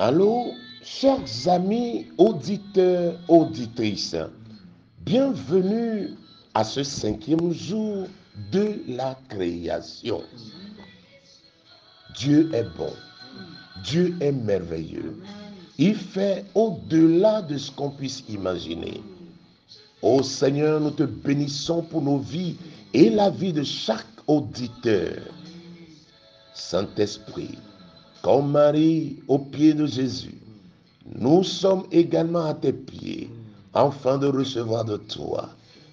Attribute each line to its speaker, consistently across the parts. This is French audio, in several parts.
Speaker 1: Allô, chers amis auditeurs, auditrices, bienvenue à ce 5e jour de la création. Dieu est bon, Dieu est merveilleux. Il fait au-delà de ce qu'on puisse imaginer. Ô Seigneur, nous te bénissons pour nos vies et la vie de chaque auditeur. Saint-Esprit, comme Marie au pied de Jésus, nous sommes également à tes pieds, afin de recevoir de toi.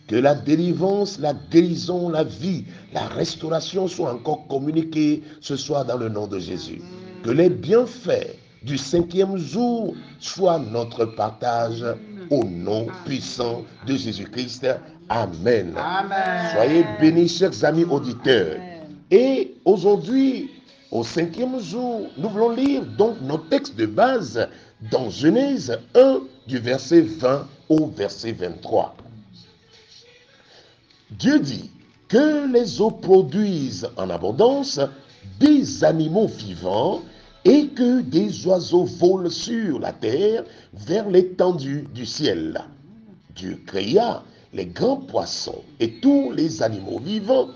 Speaker 1: Que la délivrance, la guérison, la vie, la restauration soient encore communiquées ce soir dans le nom de Jésus. Que les bienfaits du 5e jour soient notre partage au nom puissant de Jésus-Christ. Amen.
Speaker 2: Amen.
Speaker 1: Soyez bénis, chers amis auditeurs. Et aujourd'hui, au 5e jour, nous voulons lire donc nos textes de base dans Genèse 1 du verset 20 au verset 23. Dieu dit que les eaux produisent en abondance des animaux vivants et que des oiseaux volent sur la terre vers l'étendue du ciel. Dieu créa les grands poissons et tous les animaux vivants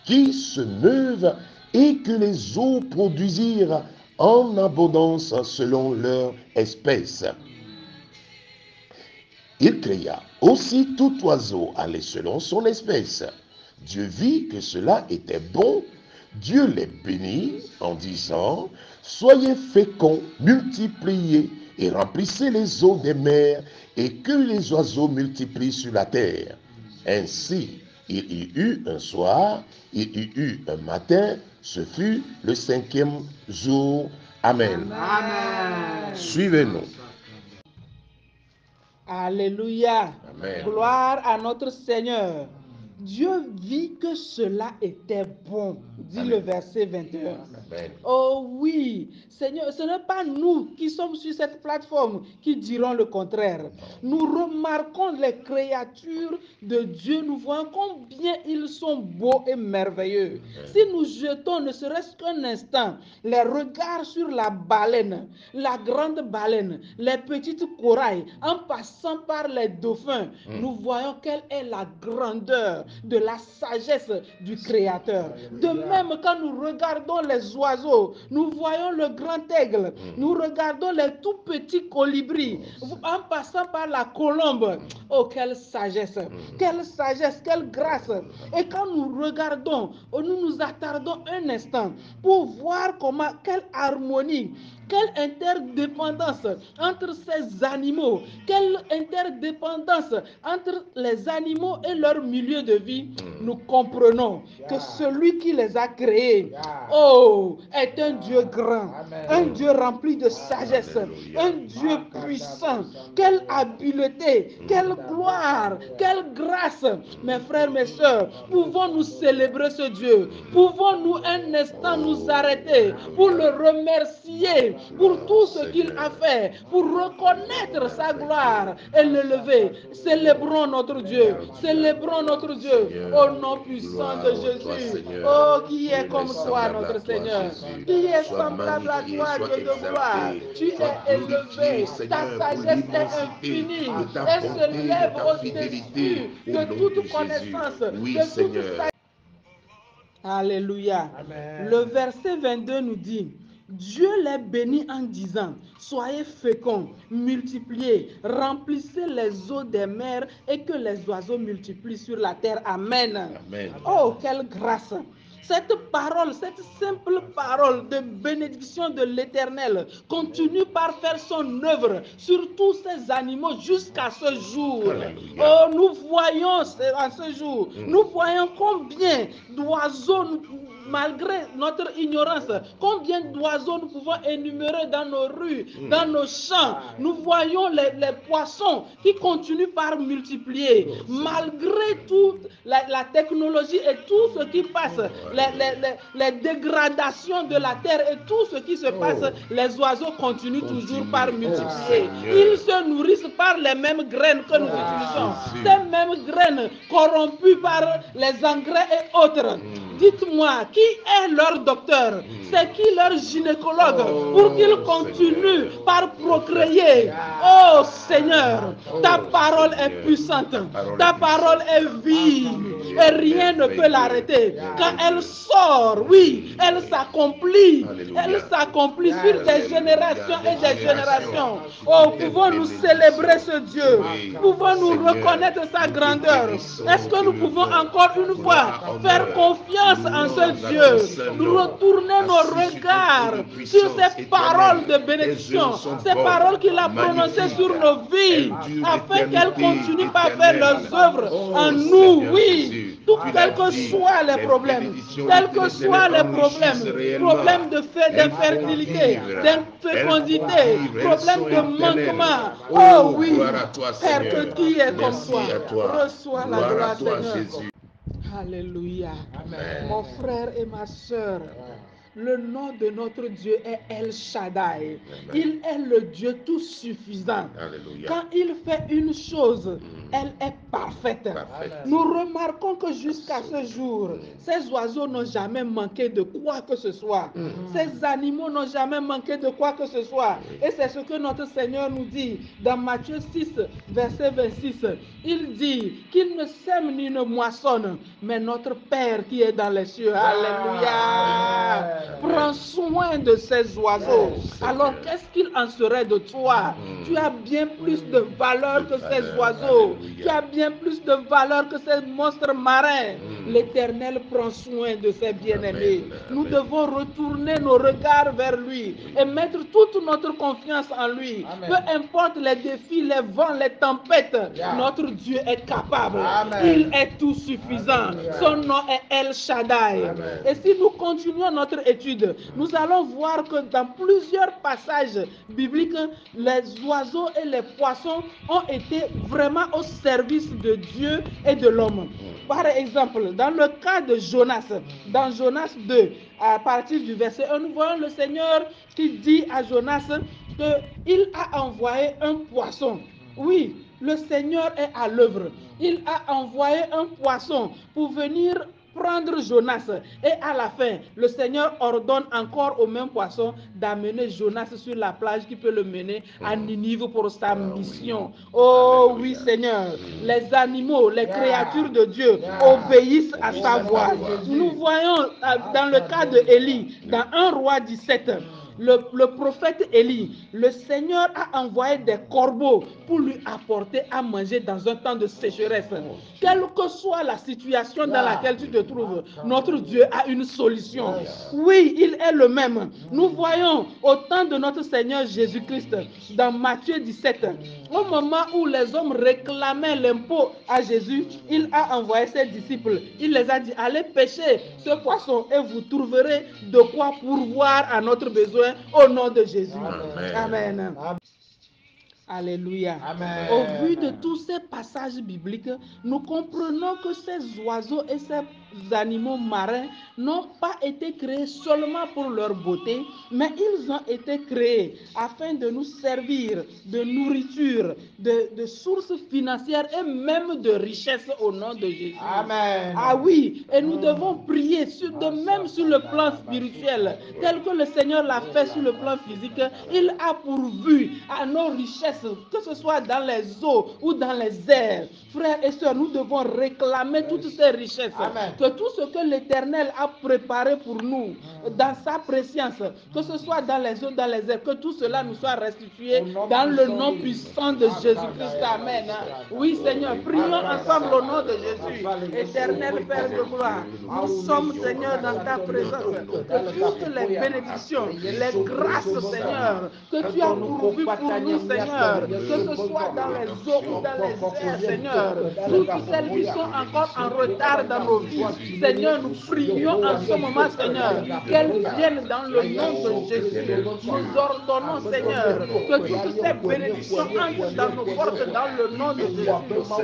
Speaker 1: qui se meuvent et que les eaux produisirent en abondance selon leur espèce. Il créa aussi tout oiseau allé selon son espèce. Dieu vit que cela était bon. Dieu les bénit en disant, soyez féconds, multipliez et remplissez les eaux des mers et que les oiseaux multiplient sur la terre. Ainsi, il y eut un soir, il y eut un matin, ce fut le 5e jour. Amen.
Speaker 2: Amen.
Speaker 1: Suivez-nous.
Speaker 2: Alléluia.
Speaker 1: Amen.
Speaker 2: Gloire à notre Seigneur. Dieu vit que cela était bon, dit
Speaker 1: Amen.
Speaker 2: le verset 21.
Speaker 1: Amen.
Speaker 2: Oh oui, Seigneur, ce n'est pas nous qui sommes sur cette plateforme qui dirons le contraire. Nous remarquons les créatures de Dieu, nous voyons combien ils sont beaux et merveilleux. Si nous jetons ne serait-ce qu'un instant les regards sur la baleine, la grande baleine, les petites corails, en passant par les dauphins, nous voyons quelle est la grandeur de la sagesse du Créateur. De même, quand nous regardons les oiseaux, nous voyons le grand aigle, nous regardons les tout petits colibris, en passant par la colombe. Oh, quelle sagesse, quelle grâce. Et quand nous regardons, nous nous attardons un instant pour voir quelle harmonie, quelle interdépendance entre ces animaux, quelle interdépendance entre les animaux et leur milieu de vie, nous comprenons que celui qui les a créés, oh, est un Dieu grand, un Dieu rempli de sagesse, un Dieu puissant. Quelle habileté, quelle gloire, quelle grâce. Mes frères, mes sœurs, pouvons-nous célébrer ce Dieu? Pouvons-nous un instant nous arrêter pour le remercier pour tout ce qu'il a fait, pour reconnaître sa gloire et l'élever? Célébrons notre Dieu, célébrons notre Dieu au nom puissant de Jésus. Oh, qui est comme toi, notre Seigneur? Qui est semblable à toi, Dieu de gloire? Tu es élevé, ta sagesse est infinie et se lève au-dessus de toute connaissance, de toute sagesse. Alléluia.
Speaker 3: Amen.
Speaker 2: Le verset 22 nous dit, Dieu les bénit en disant, soyez féconds, multipliez, remplissez les eaux des mers et que les oiseaux multiplient sur la terre. Amen.
Speaker 1: Amen.
Speaker 2: Oh, quelle grâce. Cette parole, cette simple parole de bénédiction de l'Éternel continue par faire son œuvre sur tous ces animaux jusqu'à ce jour.
Speaker 1: Alléluia.
Speaker 2: Oh, nous voyons en ce jour, nous voyons combien d'oiseaux, malgré notre ignorance, combien d'oiseaux nous pouvons énumérer dans nos rues, dans nos champs. Nous voyons les poissons qui continuent par multiplier. Malgré toute la technologie et tout ce qui passe, les dégradations de la terre et tout ce qui se passe, les oiseaux continuent toujours par multiplier. Ils se nourrissent par les mêmes graines que nous utilisons. Ces mêmes graines corrompues par les engrais et autres. Dites-moi, qui est leur docteur? C'est qui leur gynécologue pour qu'ils continuent par procréer? Oh Seigneur, ta parole est puissante, ta parole est vive et rien ne peut l'arrêter. Quand elle sort, oui, elle s'accomplit. Elle s'accomplit sur des générations et des générations. Oh, pouvons-nous célébrer ce Dieu? Pouvons-nous reconnaître sa grandeur? Est-ce que nous pouvons encore une fois faire confiance en ce Dieu? Retourner nos regards sur ces paroles de bénédiction, ces paroles qu'il a prononcées sur nos vies, afin qu'elles continuent par faire leurs œuvres en nous, oui. Quels que soient les problèmes, quels que soient les problèmes d'infertilité, d'infécondité, problèmes de manquement. Oh oui, Père, que qui est comme toi? Reçois la gloire, Seigneur. Alléluia. Mon frère et ma soeur, le nom de notre Dieu est El Shaddai. Il est le Dieu tout suffisant. Quand il fait une chose, elle est parfaite. Nous remarquons que jusqu'à ce jour, ces oiseaux n'ont jamais manqué de quoi que ce soit. Ces animaux n'ont jamais manqué de quoi que ce soit. Et c'est ce que notre Seigneur nous dit dans Matthieu 6, verset 26. Il dit qu'il ne sème ni ne moissonne, mais notre Père qui est dans les cieux. Alléluia. Prends soin de ces oiseaux. Alors qu'est-ce qu'il en serait de toi? Tu as bien plus de valeur que ces oiseaux. Tu as bien plus de valeur que ces monstres marins. L'Éternel prend soin de ses bien-aimés. Nous devons retourner nos regards vers lui et mettre toute notre confiance en lui. Peu importe les défis, les vents, les tempêtes, notre Dieu est capable. Il est tout suffisant. Son nom est El Shaddai. Et si nous continuons notre étude, nous allons voir que dans plusieurs passages bibliques, les oiseaux et les poissons ont été vraiment au service de Dieu et de l'homme. Par exemple, dans le cas de Jonas, dans Jonas 2, à partir du verset 1, nous voyons le Seigneur qui dit à Jonas qu'il a envoyé un poisson. Oui, le Seigneur est à l'œuvre. Il a envoyé un poisson pour venir prendre Jonas. Et à la fin, le Seigneur ordonne encore au même poisson d'amener Jonas sur la plage qui peut le mener à Ninive pour sa mission. Oh oui, Seigneur, les animaux, les créatures de Dieu obéissent à sa voix. Nous voyons dans le cas de Élie, dans 1 Roi 17, le prophète Élie, le Seigneur a envoyé des corbeaux pour lui apporter à manger dans un temps de sécheresse. Quelle que soit la situation dans laquelle tu te trouves, notre Dieu a une solution. Oui, il est le même. Nous voyons au temps de notre Seigneur Jésus-Christ, dans Matthieu 17, au moment où les hommes réclamaient l'impôt à Jésus, il a envoyé ses disciples. Il les a dit, allez pêcher ce poisson et vous trouverez de quoi pourvoir à notre besoin au nom de Jésus. Amen. Amen. Alléluia.
Speaker 3: Amen.
Speaker 2: Au vu de tous ces passages bibliques, nous comprenons que ces oiseaux et ces animaux marins n'ont pas été créés seulement pour leur beauté, mais ils ont été créés afin de nous servir de nourriture, de sources financières et même de richesse au nom de Jésus.
Speaker 3: Amen.
Speaker 2: Ah oui, et nous devons prier même sur le plan spirituel, tel que le Seigneur l'a fait sur le plan physique. Il a pourvu à nos richesses, que ce soit dans les eaux ou dans les airs. Frères et sœurs, nous devons réclamer toutes ces richesses.
Speaker 3: Amen.
Speaker 2: Que tout ce que l'Éternel a préparé pour nous, dans sa préscience, que ce soit dans les eaux, dans les airs, que tout cela nous soit restitué dans le nom puissant de Jésus-Christ. Amen. Oui, Seigneur, prions ensemble au nom de Jésus. Éternel Père de gloire, nous sommes, Seigneur, dans ta présence. Que toutes les bénédictions, les grâces, Seigneur, que tu as pourvu pour nous, Seigneur, que ce soit dans les eaux ou dans les airs, Seigneur, toutes celles qui sont encore en retard dans nos vies, Seigneur, nous prions en ce moment, Seigneur, qu'elles viennent dans le nom de Jésus. Nous ordonnons, Seigneur, que toutes ces bénédictions entrent dans nos portes dans le nom de Jésus.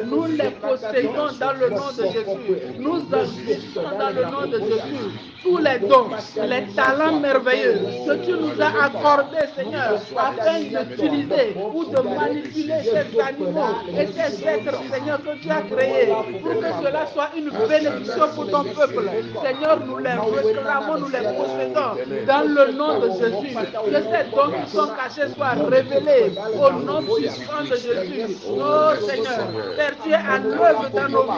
Speaker 2: Nous les possédons dans le nom de Jésus. Nous agissons dans le nom de Jésus. Tous les dons, les talents merveilleux que tu nous as accordés, Seigneur, afin d'utiliser ou de manipuler ces animaux et ces êtres, Seigneur, que tu as créés, pour que cela soit une bénédiction pour pour ton peuple. Seigneur, nous les réclamons, nous les possédons dans le nom de Jésus. Que ces dons qui sont cachés soient révélés au nom puissant de Jésus. Oh Seigneur, Père, tu es à l'œuvre dans nos vies.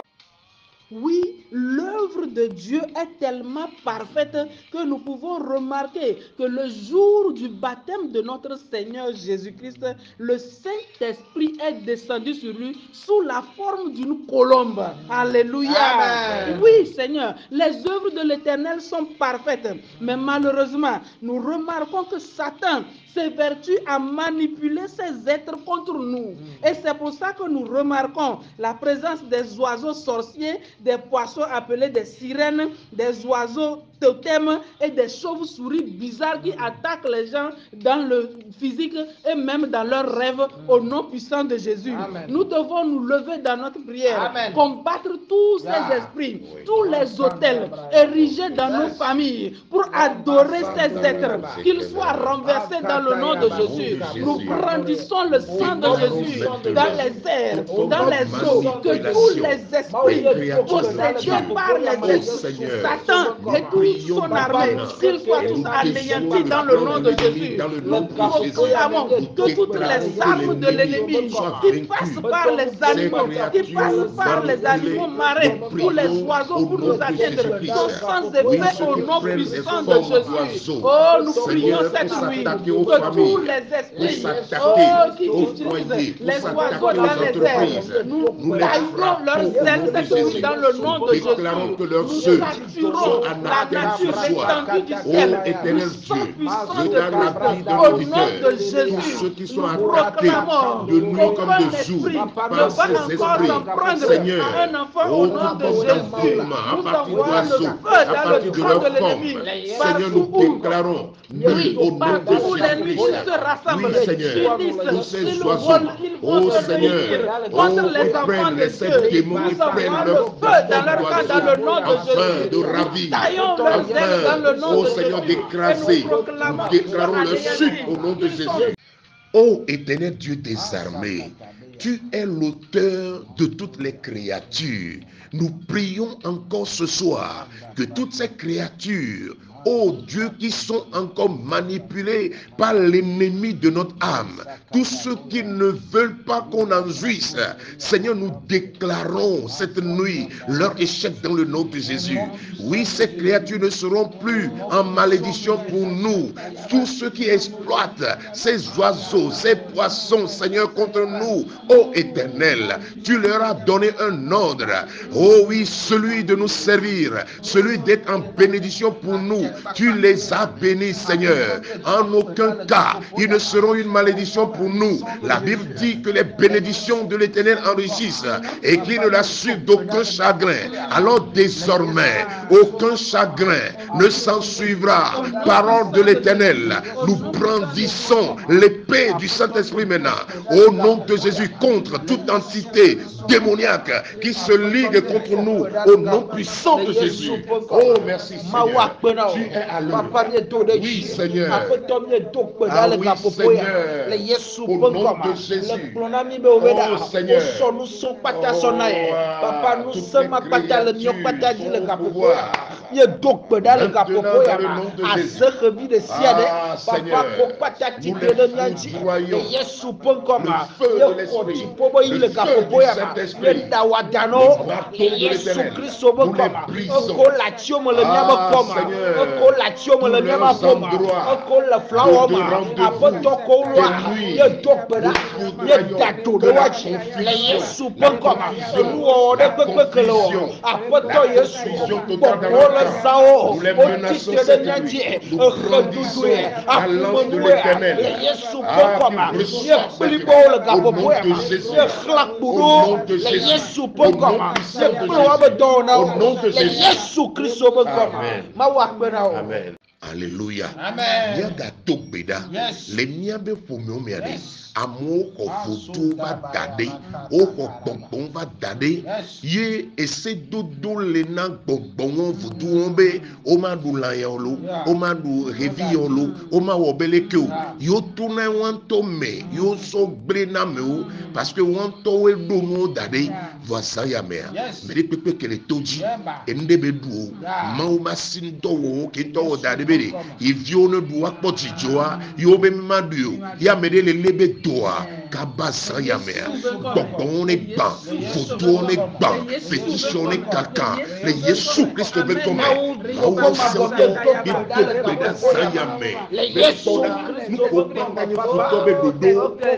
Speaker 2: Oui, l'œuvre de Dieu est tellement parfaite que nous pouvons remarquer que le jour du baptême de notre Seigneur Jésus-Christ, le Saint-Esprit est descendu sur lui sous la forme d'une colombe. Alléluia. Amen. Oui, Seigneur, les œuvres de l'Éternel sont parfaites, mais malheureusement, nous remarquons que Satan s'évertue à manipuler ces êtres contre nous. Et c'est pour ça que nous remarquons la présence des oiseaux sorciers, des poissons appelés des sirènes, des oiseaux totems et des chauves-souris bizarres qui attaquent les gens dans le physique et même dans leurs rêves au nom puissant de Jésus. Amen. Nous devons nous lever dans notre prière, Amen. Combattre tous ces esprits, tous les autels érigés dans nos familles pour adorer ces êtres, qu'ils soient renversés dans le nom de Jésus. Nous brandissons le sang de Jésus dans les airs, dans les eaux, que tous les esprits possédés par les esprits, Satan et toute son armée, qu'ils soient tous anéantis dans le nom de Jésus. Nous proclamons que toutes les armes de l'ennemi qui passent par les animaux, qui passent par les animaux marins ou les oiseaux pour nous atteindre, sont sans effet au nom puissant de Jésus. Oh, nous prions cette nuit que tous les esprits qui utilisent les oiseaux dans les airs, nous taillons leurs ailes cette nuit dans le nom de Jésus. Nous capturons la nature étendue du ciel, le sang puissant de Christ, au nom de Jésus. Nous proclamons qu'aucun esprit ne va encore en prendre à un enfant au nom de Jésus. Nous envoyons le feu dans le camp de l'ennemi.
Speaker 1: Seigneur, nous déclarons nuit au nom de
Speaker 2: l'ennemi se rassemble,
Speaker 1: oui, Seigneur, tous ces oiseaux, oh Seigneur,
Speaker 2: contre les enfants de Dieu, nous envoyons le feu dans leur camp dans le nom de Jésus.
Speaker 1: De ravir,
Speaker 2: taillons leurs ailes dans le nom
Speaker 1: oh
Speaker 2: de
Speaker 1: Seigneur,
Speaker 2: Jésus.
Speaker 1: d'écraser, nous déclarons leur chute au nom de Jésus. Ô éternel Dieu des armées, tu es l'auteur de toutes les créatures. Nous prions encore ce soir que toutes ces créatures, ô Dieu, qui sont encore manipulés par l'ennemi de notre âme, tous ceux qui ne veulent pas qu'on en jouisse, Seigneur, nous déclarons cette nuit leur échec dans le nom de Jésus. Oui, ces créatures ne seront plus en malédiction pour nous. Tous ceux qui exploitent ces oiseaux, ces poissons, Seigneur, contre nous, ô Éternel, tu leur as donné un ordre. Oh oui, celui de nous servir, celui d'être en bénédiction pour nous. Tu les as bénis, Seigneur. En aucun cas, ils ne seront une malédiction pour nous. La Bible dit que les bénédictions de l'Éternel enrichissent et qu'il ne la suivent d'aucun chagrin. Alors désormais, aucun chagrin ne s'en suivra. Parole de l'Éternel, nous brandissons l'épée du Saint-Esprit maintenant, au nom de Jésus, contre toute entité démoniaque qui se ligue contre nous, au nom puissant de Jésus. Oh, merci Seigneur. Tu es à l'œuvre. Oui, Seigneur. Ah oui, Seigneur. Au nom de Jésus. Oh, Seigneur. Papa, nous sommes à pouvoir. Nous les menaçons cette nuit. Nous brandissons la lance de l'Éternel. Au nom de Jésus. Au nom de Jésus. Au nom de Jésus. Amen. Alléluia. Amen. gbeda
Speaker 3: Yes.
Speaker 1: le miabe ƒomewo mea ɖe
Speaker 3: Yes.
Speaker 1: amewo xɔ vodó va da ɖe woxɔ gbɔgbɔwo va da ɖe
Speaker 3: Yes.
Speaker 1: ye esedodo le na gbɔgbɔwo vodówo be womaɖu lã ya o lo womaɖu xevi ya o lo womawɔ be leke o yewo tona woawo ŋutɔ me yewo sɔ gblẽ na amewo parce que woawo ŋutɔwoe ɖo nuwo da ɖe vɔ azã ya mea
Speaker 3: Yes.
Speaker 1: me ɖe kpekpe ke le to dzi
Speaker 3: Yeba.
Speaker 1: enu ɖe be ɖu o
Speaker 3: Yeah.
Speaker 1: mawu ma si ŋutɔ wɔ wo ke ŋutɔ wɔ da ɖe be ɖe yeviwo ne ɖu woakpɔ dzidzɔa yewo be ma ɖui o ye ame ɖe le lé be doa kaba zã ya mea gbɔgbɔwo ne gbã vodówo ne gbã fetishiwo ne kaka le Yesu Kristo ƒe ŋkɔ me mawu se ŋutɔ mi do gbe ɖa zã ya me be kpɔɖa nuko kpata nye futɔ be ɖoɖo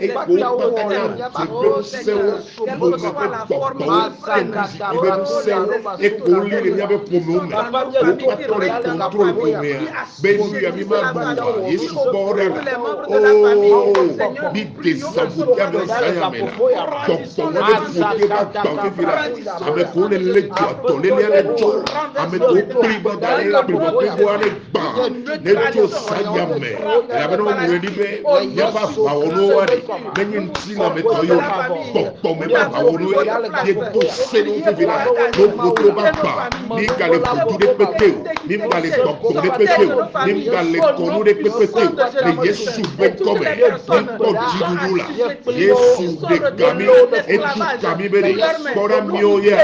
Speaker 1: eko kpata nye dzegbe ŋusẽwo ƒome ƒe gbɔgbɔwo keŋuzi ƒe ŋusẽwo eko li le míaƒe ƒomewo me wo kpatɔ le contrôle ƒomea be nu ya mi ma ɖua Yesu gbɔ ɖa la mi dezavute ame zã ya me la gbɔgbɔwo ne ƒoɖi va gbã fifi la ame ko le lé dzoatɔ lélia le dzo ame ko kpli va da ɖe kplivɔkplivoa ne gbã ne tso zã ya me elabena woŋlɔe ɖi be míaƒe aʋawɔnuwo wa ɖe nenye ŋutilãmetɔ yewo gbɔgbɔme ƒe aʋawɔnuwo ye do se no fifi la no ƒodo va gbã mi gale ƒodu ɖe kpekpe o mi gale gbɔgbɔ ɖe kpekpe o mi gale kɔnu ɖe kpekpe o le Yesu ƒe ŋkɔme mi kpɔ dziɖuɖu la Yesu ɖe gami etu kami be ɖe kpɔɖa miwo ya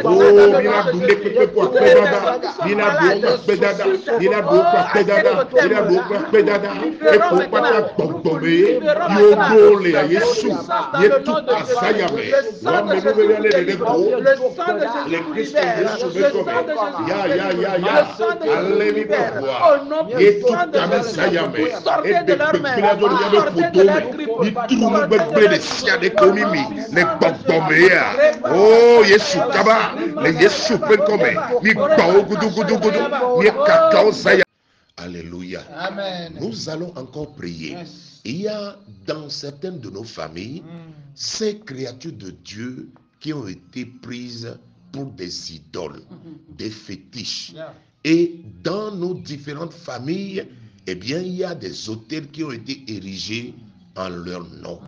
Speaker 1: o mina ɖu ɖe kpekpe ko akpedada mina ɖu woƒe akpedada mina ɖu woƒe akpedada mina ɖu woƒe akpedada eko kpata gbɔgbɔme ye yiwo ɖo le Yesu ye tu azã ya me wɔme nubebia ne ɖeɖe ko le Kristo Yesu ƒe ŋkɔme ya ale mi be ʋua ye tu kami zã ya me eɖe gbegblẽa dzo le míaƒe ƒodo me mi tru nu gbegblẽ ɖe sia ɖe ko mimi le gbɔgbɔme ya o Yesu kaba le Yesu ƒe ŋkɔme mi gbã wo gudugudugudu mi kaka wo zã ya. Alléluia.
Speaker 3: Amen.
Speaker 1: Nous allons encore prier.
Speaker 3: Yes.
Speaker 1: Il y a dans certaines de nos familles ces créatures de Dieu qui ont été prises pour des idoles, des fétiches.
Speaker 3: Yeah.
Speaker 1: Et dans nos différentes familles, eh bien, il y a des autels qui ont été érigés en leur nom.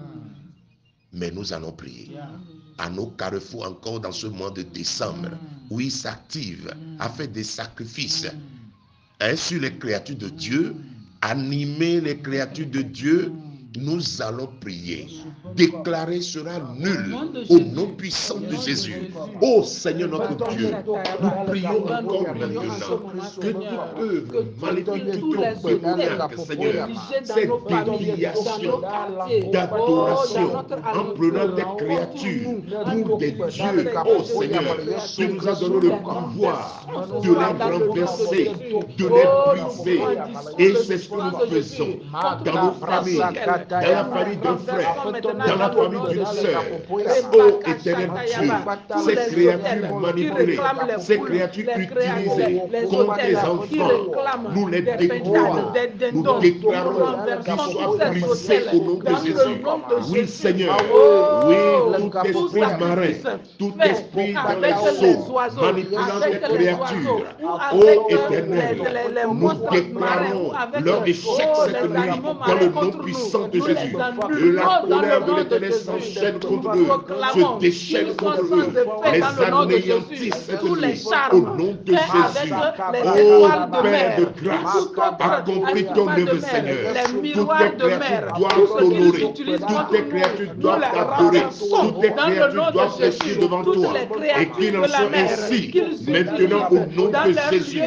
Speaker 1: Mais nous allons prier.
Speaker 3: Yeah.
Speaker 1: À nos carrefours encore dans ce mois de décembre, où ils s'activent à faire des sacrifices sur les créatures de Dieu, animer les créatures de Dieu, nous allons prier. Déclarer sera nul au nom puissant de Jésus. Ô Seigneur notre Dieu, nous prions encore maintenant que toute œuvre maléfique ou démoniaque, Seigneur, cette déviation d'adoration en prenant des créatures pour des dieux, ô Seigneur, tu nous as donné le pouvoir de les renverser, de les briser. Et c'est ce que nous faisons dans nos familles, dans la famille d'un frère, dans la famille d'une sœur. Ô éternel Dieu, ces créatures manipulées, ces créatures utilisées contre tes enfants, nous les déclarons, nous déclarons qu'ils soient brisés au nom de Jésus. Oui, Seigneur, oui, tout esprit marin, tout esprit dans les eaux, manipulant tes créatures, ô éternel, nous déclarons leur échec cette nuit dans le nom puissant de Jésus. Et la colère de l'Éternel s'enchaîne contre eux, se déchaîne contre eux, les anéantit cette nuit au nom de Jésus. Ô Père de grâce, accomplis ton œuvre, Seigneur. Toutes tes créatures doivent t'honorer, toutes tes créatures doivent t'adorer, toutes tes créatures doivent pécher devant toi. Et qu'il en soit ainsi maintenant au nom de Jésus.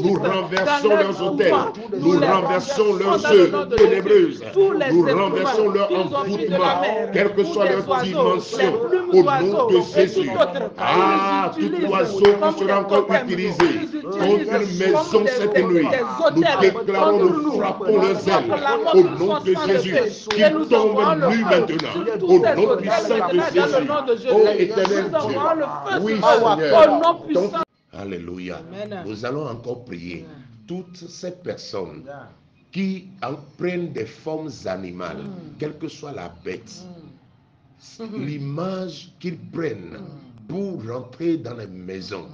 Speaker 1: Nous renversons leurs autels, nous renversons leurs œuvres ténébreuses, nous renversons leur envoûtement, quelle que soit leur dimension, au nom de Jésus. Ah, tout oiseau qui sera encore utilisé contre une maison cette nuit, nous déclarons, nous frappons leurs ailes, au nom de Jésus, qu'ils tombent nus maintenant, au nom puissant de Jésus. Oh éternel Dieu, oui Seigneur. Alléluia. Nous allons encore prier. Toutes ces personnes qui en prennent des formes animales, quelle que soit la bête, l'image qu'ils prennent pour rentrer dans les maisons,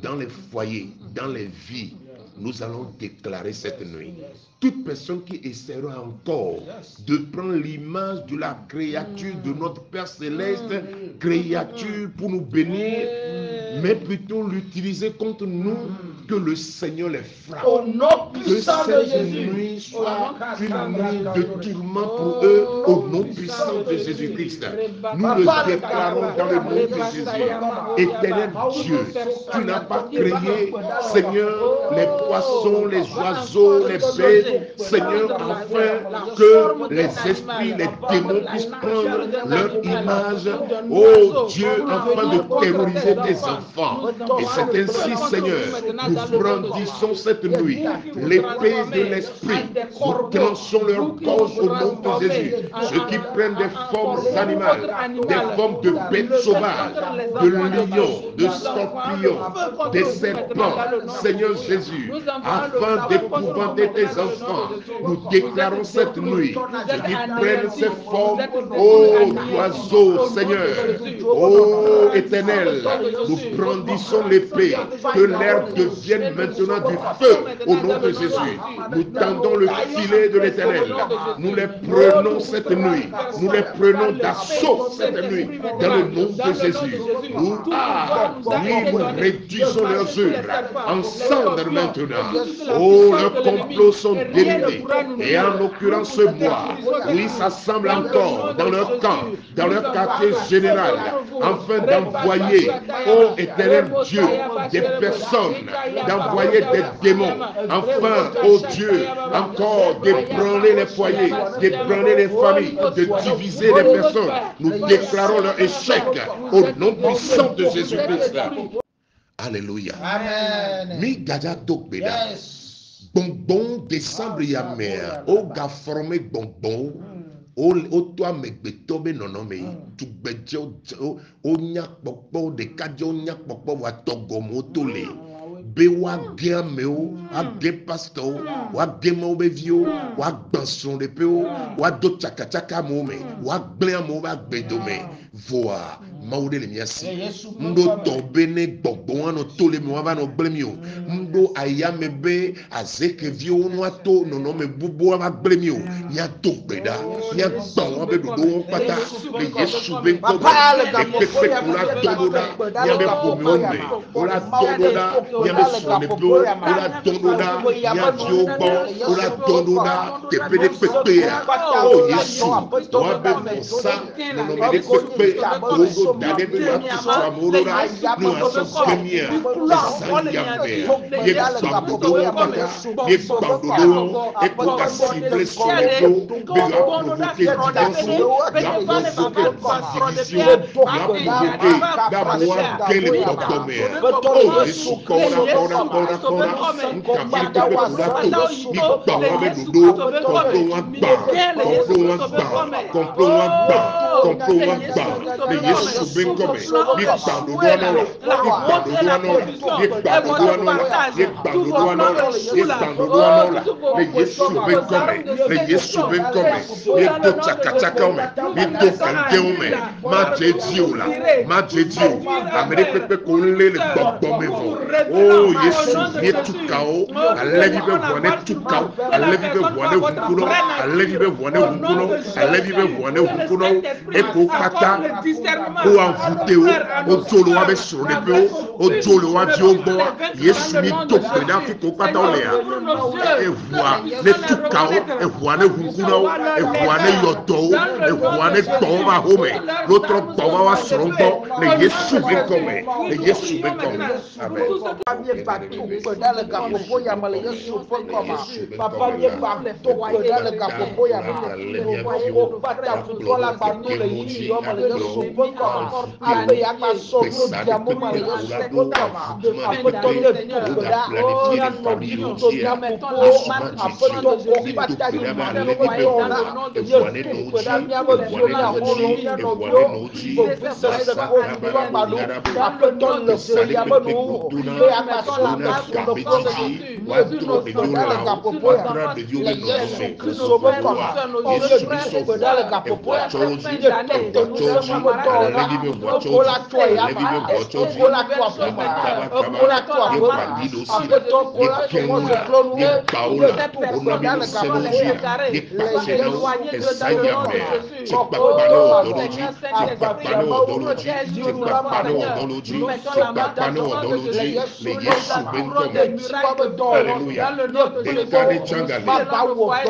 Speaker 1: dans les foyers, dans les vies, nous allons déclarer cette nuit. Toute personne qui essaiera encore de prendre l'image de la créature de notre Père Céleste, créature pour nous bénir, mais plutôt l'utiliser contre nous, que le Seigneur les frappe.
Speaker 2: Au nom
Speaker 1: Que
Speaker 2: puissant de
Speaker 1: cette
Speaker 2: Jésus.
Speaker 1: nuit soit une nuit de tourment pour eux, au nom puissant de Jésus-Christ. Nous le déclarons dans le nom de Jésus. Éternel Dieu, tu n'as pas créé, Seigneur, les poissons, les oiseaux, les bêtes, Seigneur, afin que les esprits, les démons puissent prendre leur image, oh Dieu, afin de terroriser tes enfants. Et c'est ainsi, Seigneur, nous brandissons cette nuit l'épée de l'esprit. Nous tranchons leur gorge au nom de Jésus. Ceux qui prennent des formes animales, des formes de bêtes sauvages, de lions, de scorpions, des serpents, Seigneur Jésus, afin d'épouvanter tes enfants, nous déclarons cette nuit, ceux qui prennent ces formes, ô oiseaux, Seigneur, ô Éternel, nous brandissons l'épée, que l'herbe devienne maintenant du feu au nom de Jésus. Nous tendons le filet de l'Éternel, nous les prenons cette nuit, nous les prenons d'assaut cette nuit, dans le nom de Jésus. Nous réduisons leurs œuvres en cendres maintenant. Oh, leurs complots sont dénudés. Et en l'occurrence, moi, oui, ça semble encore dans leur camp, dans leur quartier général, afin d'envoyer, oh Éternel Dieu, des personnes, d'envoyer des démons, enfin, oh Dieu, encore d'ébranler les foyers, d'ébranler les familles, de diviser les personnes. Nous déclarons leur échec au nom puissant de Jésus-Christ. Alléluia.
Speaker 2: Amen.
Speaker 1: Mi gaja dokbeda. Bonbon décembre yamea. O ga formé bonbon. O toi me betobe nonome. Tu bejo o nyak pokpo de kajo nyak pokpo wa togomo tole. Be wa gé meo, wa gé pasteur, wa gé mauvais wa banson de peo, wa do chaka chaka mome, wa glen mo wa bedome. Voa, maude le miasi. Mdo tobe ne gbogbo no tole mo wa no blemio. Mdo ayame be azeke vio no ato no no me bubo wa blemio. Nya tokbeda, nya gbawa be dodo pata. Le Yesu be ko. E pepe kula dododa, nya be pomiome. Ola dododa, nya be sonepo, ola dododa, nya diobo, ola dododa, te pede pepe. Oh Yesu, wa be fosa, no no me de pepe. Togo dane be wa tuswa morora, no aso kemia. Zanyambe, ye bandodo pata, ye bandodo, e koka cible sonepo, be wa provoke division, ya provoke division, ya provoke da moa kele botome. Oh Yesu kora, nkabili pepe kurato, ikpa wa be dodo, komplo wa gba, le Yesu be kome, ikpa dodo anola, le Yesu be kome, le Yesu be kome, ye do chaka me, ye do kandeume, ma jediola, ma jedio, amere pepe konle le botome vo. Oh Yesu, ye tukao, alevi be wane tukao, alevi be wane hunkuno, alevi be wane hunkuno, alevi be wane hunkuno, eko kata, o anvuteo, o tolo abe sonepeo, o tolo aviobo, Yesu mi tokpe na fiko kata olea, e voa, ne tukao, e wane hunkuno, e wane yodo, e wane toma home, l'autre toma wa sorombo, le Yesu be kome, le Yesu be kome. Amen.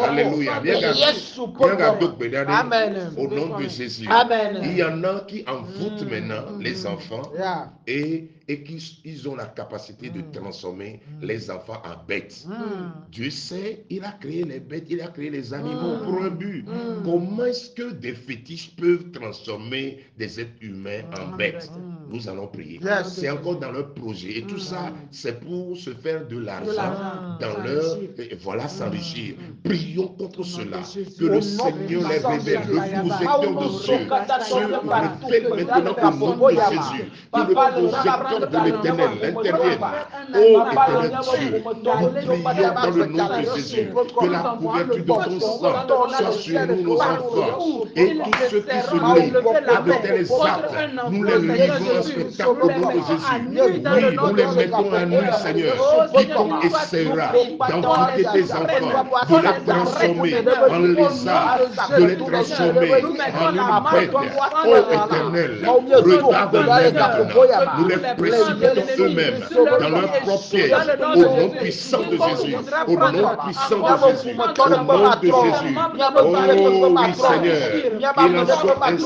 Speaker 1: Alléluia. Alléluia. Au nom de Jésus. Il y en a qui envoûtent maintenant les enfants et qui ils ont la capacité de transformer les enfants en bêtes. Dieu sait, il a créé les bêtes, il a créé les animaux pour un but. Comment est-ce que des fétiches peuvent transformer des êtres humains en bêtes? Nous allons prier. C'est encore dans leur projet. Et tout ça, c'est pour se faire de l'argent dans leur... Voilà, s'enrichir. Prions contre cela. Que le Seigneur les révèle. Le projecteur de Dieu se révèle maintenant au nom de Jésus. Que le projecteur de l'Éternel intervienne. Oh Éternel Dieu, nous prions dans le nom de Jésus. Que la couverture de ton sang soit sur nous, nos enfants. Et tous ceux qui se livrent à de tels actes, nous les livrons en spectacle au nom de Jésus. Oui, nous les mettons à nu, Seigneur. Quiconque essaiera d'envoûter tes enfants, de les transformer en lézards, de les transformer en une bête. Oh Éternel, regarde-les maintenant. Nous les précipitons eux-mêmes dans leur propre piège. Au nom puissant de Jésus. Au nom puissant de Jésus. Au nom de Jésus. Oh oui, Seigneur. Il en soit ainsi.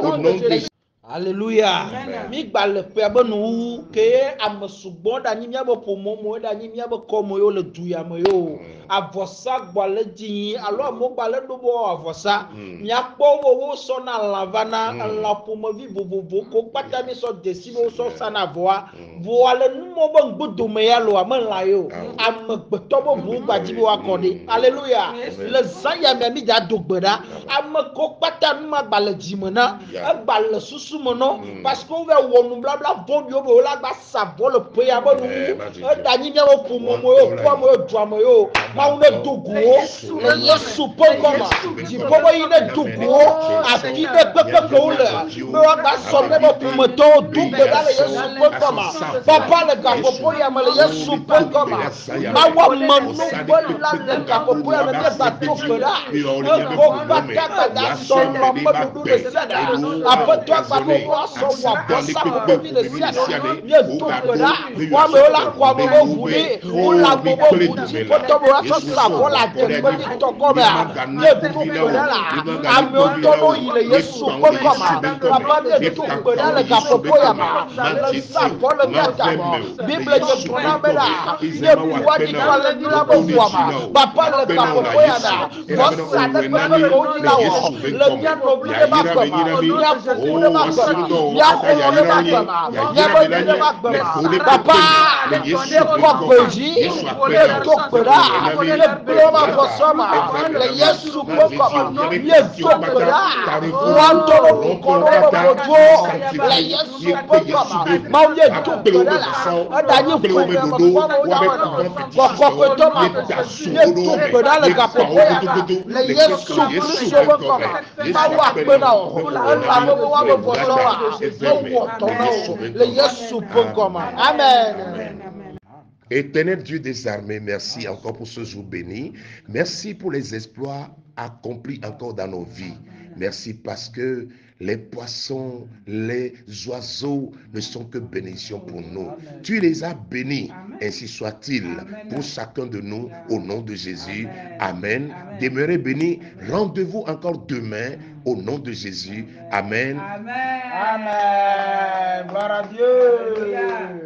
Speaker 1: Au nom de Jésus.
Speaker 2: Alléluia. Mi gbale pe be nu ke ame sugbɔ da nyi miabe ƒomomo da nyi miabe kɔme yo le du ya me yo. Avɔsa gbale dzi alo amo gbale do bo avɔsa. Miakpɔ wo sɔ na lava na la ƒomevi vovovo ko kpata mi sɔ desi bo sɔ sa na voa. Voa le numo be ŋgbodome ya lo ame la yo. Ame gbetɔ bo bu gbadzi bo akɔde. Alléluia. Le zã ya mi dza do gbe ɖa. Ame ko kpata nu ma gbale dzi me na. Egbale susu parce qu'on va voir nous blabla bon yo be la ba savo le pe ya ba nous da nyi mia wo pumo mo yo kwa mo dwa mo yo ma wo ne dugu le yesu po koma di po bo yi ne dugu afi de pepe ko le me wa ba so me bo pumo to dugu da le yesu po koma papa le ga po ya me le yesu po koma ma wa manu bo la le ga po ya me de ba to fera ko ba ta da so ma mo du le sada apoto ba so wa bossa ko bi le siane ye tukura wa me la kwa mo vuli ula mo buti poto mo so sa bola de ko ni to ko ba ye tukura la ame to no ile yesu ko koma papa de tukura le ka popo ya ma le sa bola gata bible je pona me la ye buwa di kwa le ni la bo wa ma papa le ka popo ya na bossa de ko le ko ni la wo le bien no bi de ba ko ya fuku de ba ko ya papa ne kokweji ne tokpera ne bloma kosoma le yesu kokoma ne tokpera wantoro koro bojo le yesu kokoma ma ye tokpera la adani kweme kokoko to ma ne tokpera le kapopo le yesu kristo kokoma ma wa pena o la mo wa mo bosoa Amen.
Speaker 1: Éternel Dieu des armées, merci encore pour ce jour béni. Merci pour les exploits accomplis encore dans nos vies. Merci parce que les poissons, les oiseaux ne sont que bénédictions pour nous. Tu les as bénis, ainsi soit-il pour chacun de nous au nom de Jésus. Amen. Demeurez bénis. Rendez-vous encore demain au nom de Jésus. Amen.
Speaker 2: Amen. Gloire à Dieu.